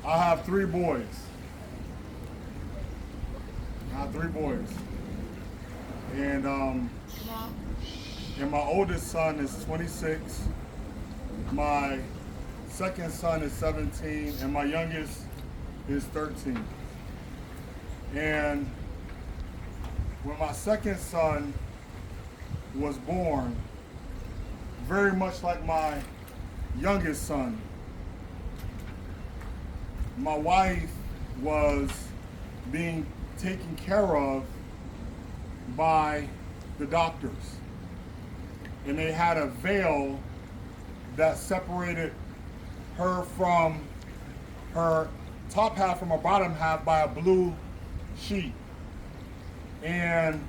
I have three boys. I have three boys. And my oldest son is 26. My second son is 17, and my youngest is 13. And when my second son was born, very much like my youngest son, my wife was being taken care of by the doctors. And they had a veil that separated her from her top half from her bottom half by a blue sheet. And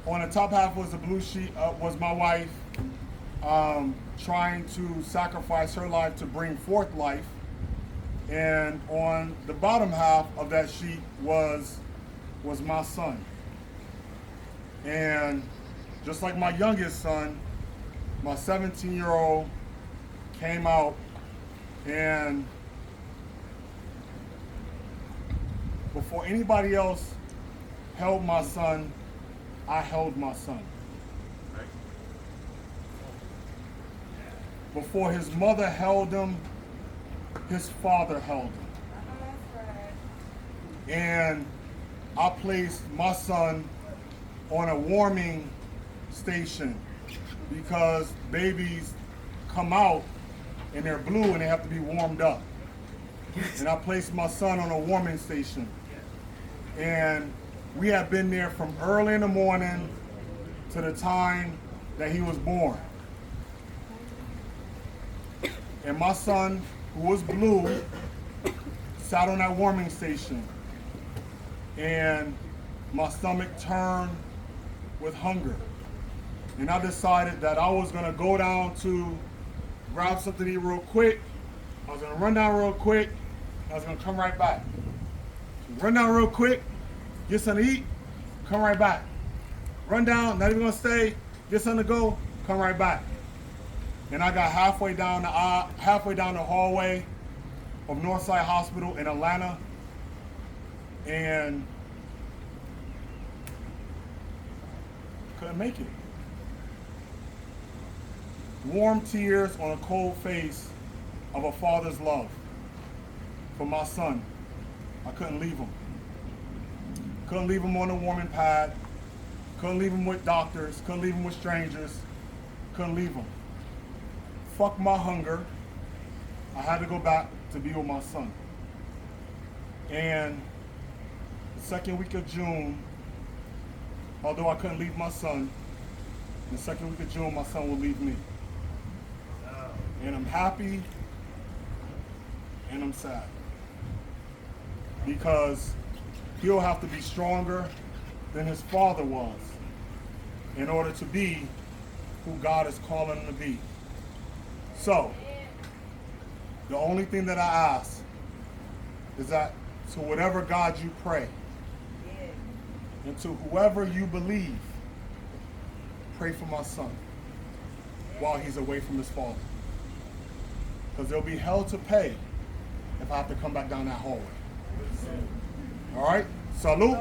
on the top half was the blue sheet, was my wife trying to sacrifice her life to bring forth life. And on the bottom half of that sheet was my son. And just like my youngest son, my 17-year-old came out, and before anybody else held my son, I held my son. Before his mother held him, his father held him. And I placed my son on a warming station because babies come out and they're blue and they have to be warmed up. And I placed my son on a warming station. And we have been there from early in the morning to the time that he was born. And my son, who was blue, sat on that warming station. And my stomach turned with hunger. And I decided that I was gonna go down to grab something to eat real quick. I was gonna run down real quick. I was gonna come right back. Run down real quick, get something to eat, come right back. Run down, not even gonna stay, get something to go, come right back. And I got halfway down the hallway of Northside Hospital in Atlanta, and couldn't make it. Warm tears on a cold face of a father's love for my son. I couldn't leave him. Couldn't leave him on a warming pad. Couldn't leave him with doctors. Couldn't leave him with strangers. Couldn't leave him. Fuck my hunger. I had to go back to be with my son. And the second week of June, although I couldn't leave my son, the second week of June, my son will leave me. And I'm happy and I'm sad. Because he'll have to be stronger than his father was in order to be who God is calling him to be. So, the only thing that I ask is that to whatever God you pray, and to whoever you believe, pray for my son while he's away from his father. Because there'll be hell to pay if I have to come back down that hallway. All right? Salute.